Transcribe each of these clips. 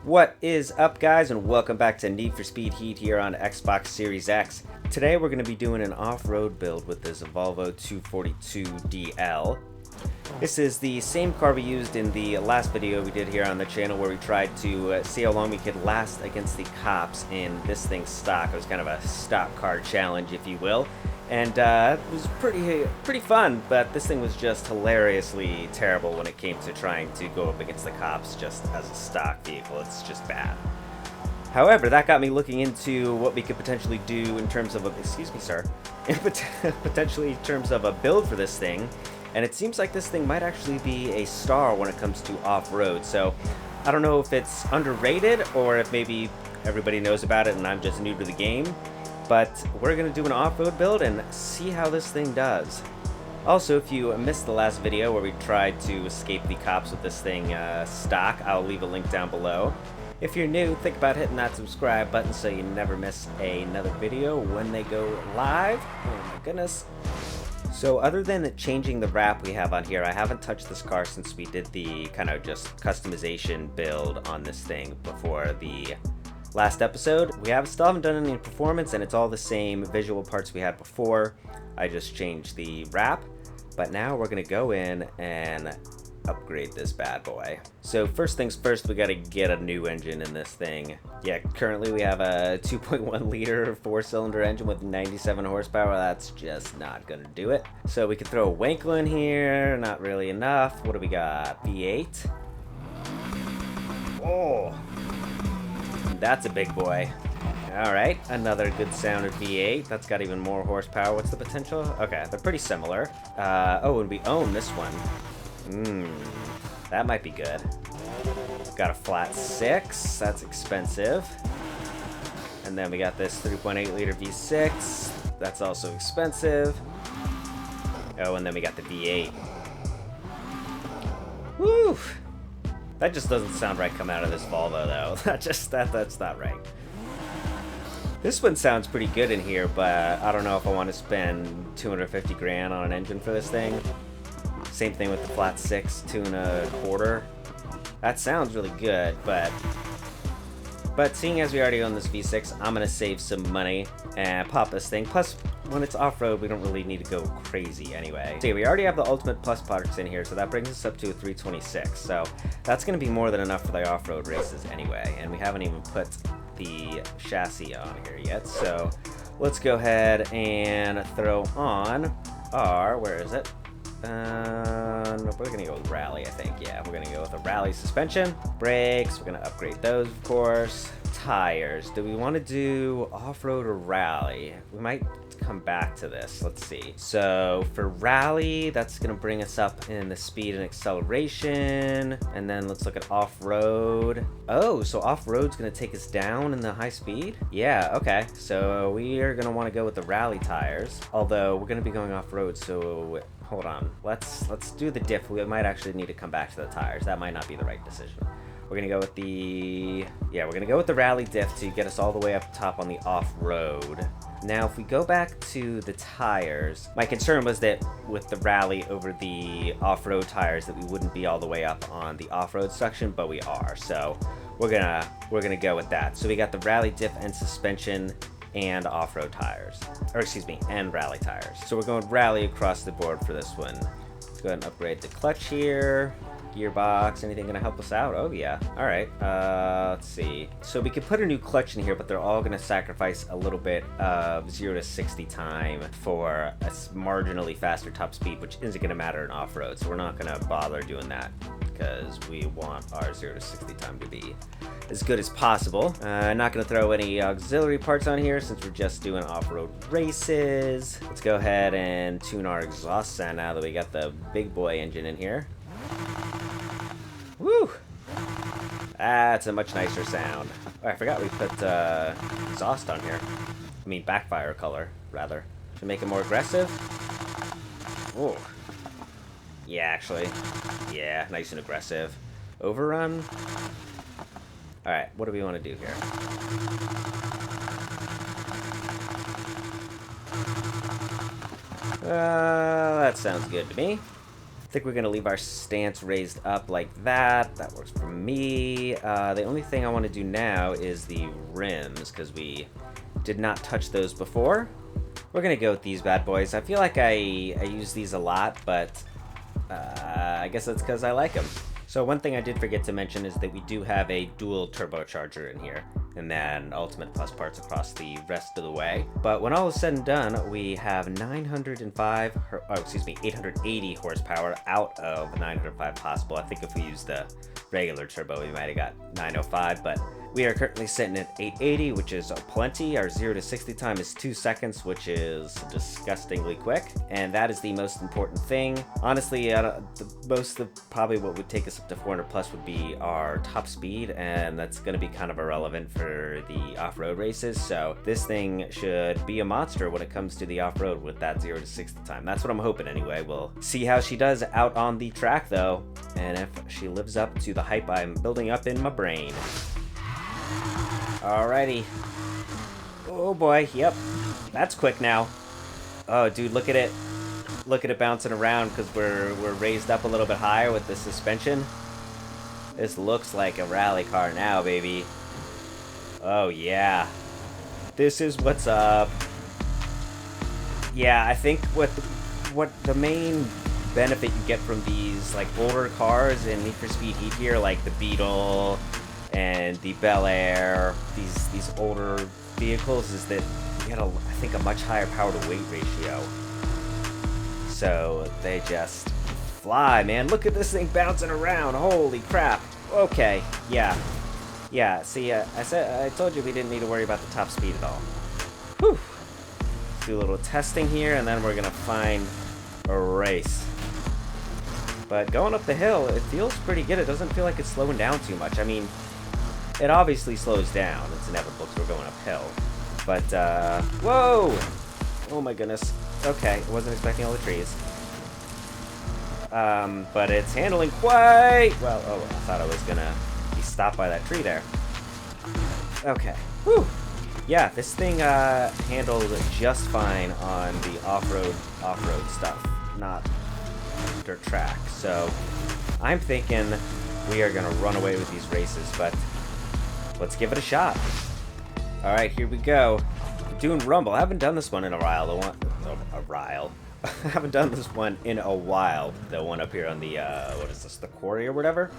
What is up, guys, and welcome back to Need for Speed Heat here on Xbox Series X. Today we're going to be doing an off-road build with this Volvo 242DL. This is the same car we used in the last video we did here on the channel where we tried to see how long we could last against the cops in this thing's stock. It was kind of a stock car challenge, if you will. And it was pretty fun, but this thing was just hilariously terrible when it came to trying to go up against the cops just as a stock vehicle. It's just bad. However, that got me looking into what we could potentially do in terms of a, excuse me, sir, potentially in terms of a build for this thing. And it seems like this thing might actually be a star when it comes to off-road. So I don't know if it's underrated or if maybe everybody knows about it and I'm just new to the game. But we're going to do an off-road build and see how this thing does. Also, if you missed the last video where we tried to escape the cops with this thing stock, I'll leave a link down below. If you're new, think about hitting that subscribe button so you never miss another video when they go live. Oh my goodness. So other than changing the wrap we have on here, I haven't touched this car since we did the kind of just customization build on this thing before the last episode. Still haven't done any performance, and it's all the same visual parts we had before. I just changed the wrap, but now we're gonna go in and upgrade this bad boy. So first things first, we gotta get a new engine in this thing. Yeah, currently we have a 2.1 liter 4-cylinder engine with 97 horsepower. That's just not gonna do it. So we could throw a Wankel in here, not really enough. What do we got? V8. Oh, that's a big boy. Alright, another good sounded V8. That's got even more horsepower. What's the potential? Okay, they're pretty similar. Oh, and we own this one. That might be good. Got a flat 6. That's expensive. And then we got this 3.8 liter V6. That's also expensive. Oh, and then we got the V8. Woo! That just doesn't sound right coming out of this Volvo, though. That's not right. This one sounds pretty good in here, but I don't know if I want to spend 250 grand on an engine for this thing. Same thing with the flat 6, 2.25. That sounds really good, but seeing as we already own this V6, I'm gonna save some money and pop this thing. Plus, when it's off-road, we don't really need to go crazy anyway. So yeah, we already have the Ultimate Plus parts in here, so that brings us up to a 326. So that's gonna be more than enough for the off-road races anyway. And we haven't even put the chassis on here yet. So let's go ahead and throw on our, where is it? Nope, we're gonna go with Rally, I think. Yeah, we're gonna go with a Rally suspension. Brakes, we're gonna upgrade those, of course. Tires, do we want to do off-road or Rally? We might come back to this. Let's see. So for Rally, that's gonna bring us up in the speed and acceleration. And then let's look at off-road. Oh, so off-road's gonna take us down in the high speed? Yeah, okay. So we are gonna want to go with the Rally tires. Although we're gonna be going off-road, so hold on. Let's do the diff. We might actually need to come back to the tires. That might not be the right decision. We're gonna go with the Rally diff to get us all the way up top on the off-road. Now, if we go back to the tires, my concern was that with the Rally over the off-road tires that we wouldn't be all the way up on the off-road section, but we are. So we're gonna go with that. So we got the Rally diff and suspension and off-road tires, or excuse me, and Rally tires. So we're going Rally across the board for this one. Let's go ahead and upgrade the clutch here. Gearbox, anything gonna help us out? Oh yeah. All right, let's see. So we could put a new clutch in here, but they're all gonna sacrifice a little bit of 0 to 60 time for a marginally faster top speed, which isn't gonna matter in off-road. So we're not gonna bother doing that because we want our 0 to 60 time to be as good as possible. Not gonna throw any auxiliary parts on here since we're just doing off-road races. Let's go ahead and tune our exhaust sound now that we got the big boy engine in here. Woo! That's a much nicer sound. Oh, I forgot we put exhaust on here. I mean backfire color, rather. To make it more aggressive. Oh. Yeah, actually. Yeah, nice and aggressive. Overrun. Alright, what do we want to do here? That sounds good to me. think we're gonna leave our stance raised up like that. That works for me. The only thing I want to do now is the rims, because we did not touch those before. We're gonna go with these bad boys. I feel like I use these a lot, but I guess that's because I like them. So one thing I did forget to mention is that we do have a dual turbocharger in here, and then Ultimate Plus parts across the rest of the way. But when all is said and done, we have 880 horsepower out of 905 possible. I think if we use the regular turbo, we might have got 905, but we are currently sitting at 880, which is plenty. Our 0 to 60 time is 2 seconds, which is disgustingly quick, and that is the most important thing. Honestly, most of probably what would take us up to 400 plus would be our top speed, and that's going to be kind of irrelevant for the off-road races. So this thing should be a monster when it comes to the off-road with that 0 to 60 time. That's what I'm hoping anyway. We'll see how she does out on the track though, and if she lives up to the hype I'm building up in my brain. Alrighty. Oh boy, yep. That's quick now. Oh dude, look at it. Look at it bouncing around because we're raised up a little bit higher with the suspension. This looks like a rally car now, baby. Oh yeah. This is what's up. Yeah, I think what the main benefit you get from these like older cars in Need for Speed Heat here, like the Beetle and the Bel Air, these older vehicles, is that you get I think a much higher power to weight ratio. So they just fly, man. Look at this thing bouncing around. Holy crap. Okay, yeah. See, I told you we didn't need to worry about the top speed at all. Whew. Do a little testing here, and then we're gonna find a race. But going up the hill, it feels pretty good. It doesn't feel like it's slowing down too much. I mean, it obviously slows down. It's inevitable because we're going uphill. But, whoa! Oh my goodness. Okay, I wasn't expecting all the trees. But it's handling quite well. Oh, I thought I was gonna be stopped by that tree there. Okay. Whew. Yeah, this thing handled just fine on the off-road stuff, not dirt track. So I'm thinking we are gonna run away with these races, but let's give it a shot. All right, here we go. Doing Rumble. I haven't done this one in a while. I haven't done this one in a while. The one up here on the what is this? The Quarry or whatever.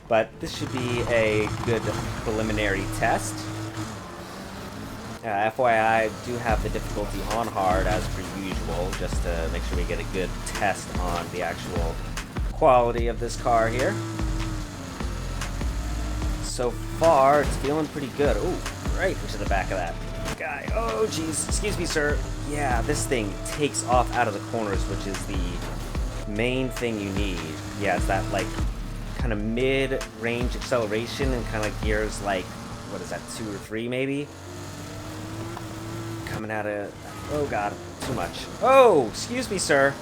But this should be a good preliminary test. FYI, I do have the difficulty on hard as per usual, just to make sure we get a good test on the actual quality of this car here. So far, it's feeling pretty good. Ooh, right into the back of that guy. Oh, geez. Excuse me, sir. Yeah, this thing takes off out of the corners, which is the main thing you need. Yeah, it's that, like, kind of mid-range acceleration and kind of gears, like, what is that, 2 or 3 maybe? Coming out of... Oh, God. Too much. Oh, excuse me, sir.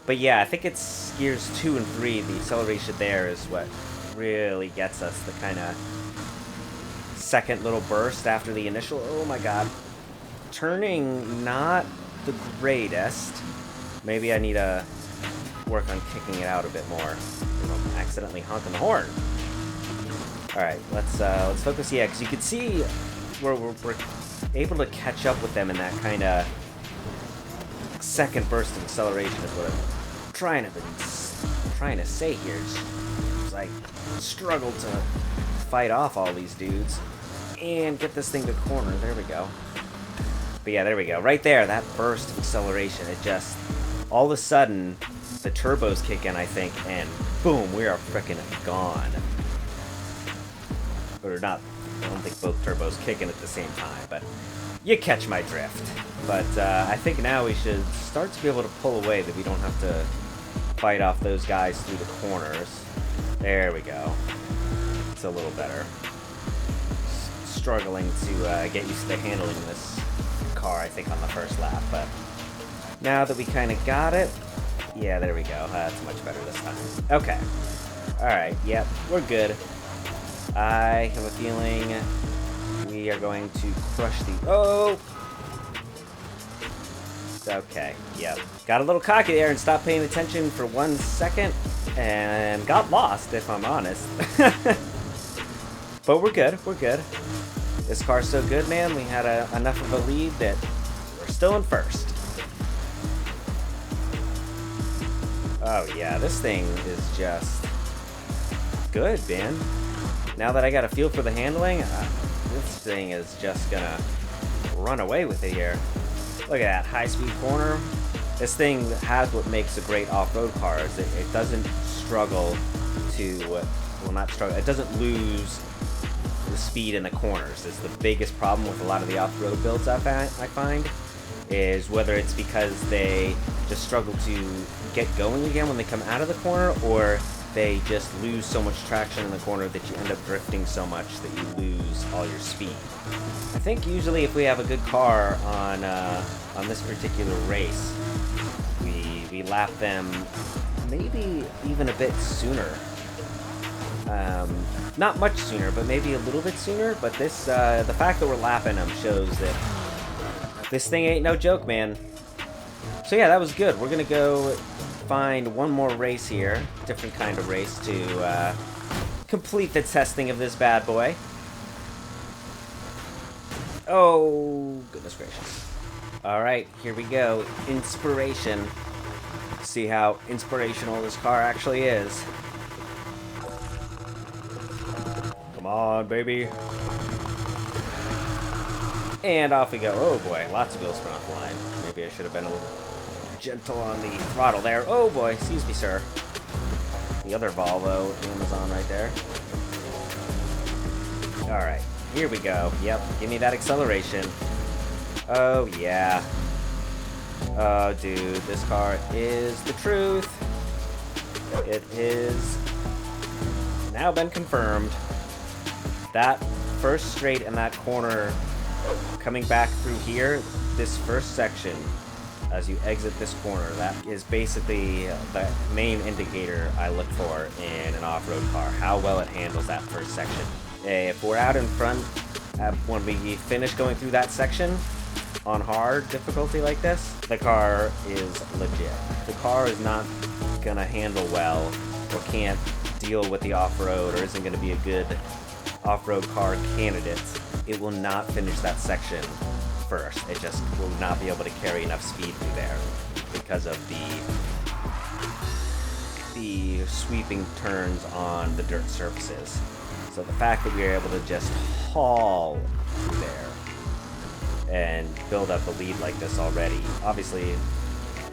But yeah, I think it's gears 2 and 3. The acceleration there is what really gets us the kind of second little burst after the initial. Oh my god. Turning not the greatest. Maybe I need to work on kicking it out a bit more. I'm accidentally honking the horn. Alright, let's focus. Yeah, because you can see we're able to catch up with them in that kind of second burst of acceleration is what I'm trying to say here. It's like struggle to fight off all these dudes and get this thing to corner. There we go. But yeah, there we go. Right there, that burst of acceleration. It just, all of a sudden, the turbos kick in, I think, and boom, we are frickin' gone. Or not, I don't think both turbos kick in at the same time, but you catch my drift. But I think now we should start to be able to pull away, that we don't have to fight off those guys through the corners. There we go. It's a little better. Struggling to get used to handling this car, I think, on the first lap, but now that we kind of got it, yeah, there we go. That's much better this time. Okay. Alright, yep, we're good. I have a feeling we are going to crush the... Oh! Okay, yep. Got a little cocky there and stopped paying attention for 1 second and got lost, if I'm honest. But we're good, we're good. This car's so good, man, we had enough of a lead that we're still in first. Oh yeah, this thing is just good, man. Now that I got a feel for the handling, this thing is just gonna run away with it here. Look at that high-speed corner. This thing has what makes a great off-road car. Is it doesn't struggle to, well, not struggle. It doesn't lose the speed in the corners. It's the biggest problem with a lot of the off-road builds I find, is whether it's because they just struggle to get going again when they come out of the corner, or they just lose so much traction in the corner that you end up drifting so much that you lose all your speed. I think usually if we have a good car on this particular race, we lap them maybe even a bit sooner. Not much sooner, but maybe a little bit sooner. But this, the fact that we're lapping them shows that this thing ain't no joke, man. So yeah, that was good. We're gonna go find one more race here, different kind of race, to complete the testing of this bad boy. Oh, goodness gracious. Alright, here we go. Inspiration. See how inspirational this car actually is. Come on, baby. And off we go. Oh boy, lots of wheels coming off the line. Maybe I should have been a little gentle on the throttle there. Oh boy, excuse me, sir. The other Volvo Amazon right there. Alright, here we go. Yep, give me that acceleration. Oh yeah. Oh dude, this car is the truth. It is now been confirmed. That first straight in that corner coming back through here, this first section, as you exit this corner, that is basically the main indicator I look for in an off-road car, how well it handles that first section. If we're out in front, when we finish going through that section on hard difficulty like this, the car is legit. The car is not gonna handle well, or can't deal with the off-road, or isn't gonna be a good off-road car candidate. It will not finish that section first. It just will not be able to carry enough speed through there because of the sweeping turns on the dirt surfaces. So the fact that we are able to just haul through there and build up a lead like this already, obviously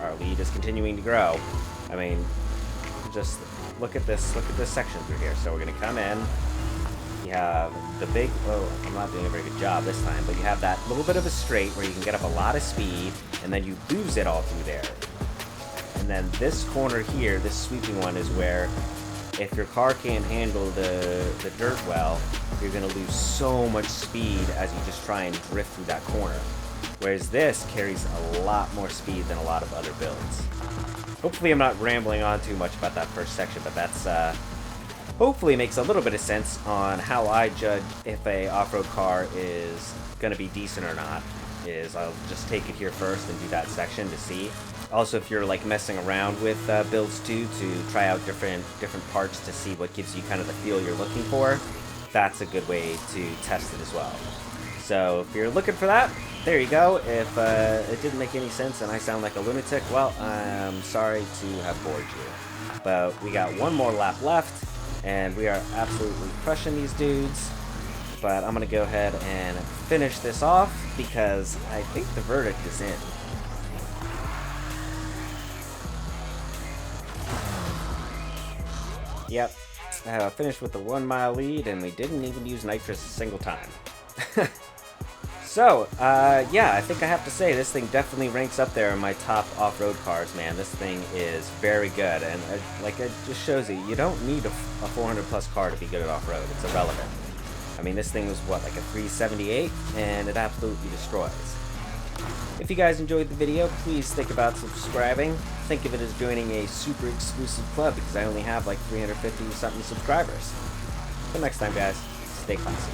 our lead is continuing to grow. I mean, just look at this section through here. So we're gonna come in. You have the big, oh, I'm not doing a very good job this time, but you have that little bit of a straight where you can get up a lot of speed, and then you lose it all through there. And then this corner here, this sweeping one, is where if your car can't handle the dirt well, you're gonna lose so much speed as you just try and drift through that corner. Whereas this carries a lot more speed than a lot of other builds. Hopefully I'm not rambling on too much about that first section, but that's, hopefully makes a little bit of sense on how I judge if a off-road car is going to be decent or not. Is I'll just take it here first and do that section to see. Also, if you're like messing around with builds too, to try out different parts to see what gives you kind of the feel you're looking for, that's a good way to test it as well. So if you're looking for that, there you go. If it didn't make any sense and I sound like a lunatic, well, I'm sorry to have bored you. But we got one more lap left, and we are absolutely crushing these dudes. But I'm gonna go ahead and finish this off because I think the verdict is in. Yep, finished with the 1 mile lead, and we didn't even use nitrous a single time. So, yeah, I think I have to say this thing definitely ranks up there in my top off-road cars, man. This thing is very good, and like it just shows you don't need a 400 plus car to be good at off-road. It's irrelevant. I mean, this thing was what, like a 378, and it absolutely destroys. If you guys enjoyed the video, please think about subscribing. Think of it as joining a super exclusive club because I only have like 350 something subscribers. Till next time, guys, stay classy.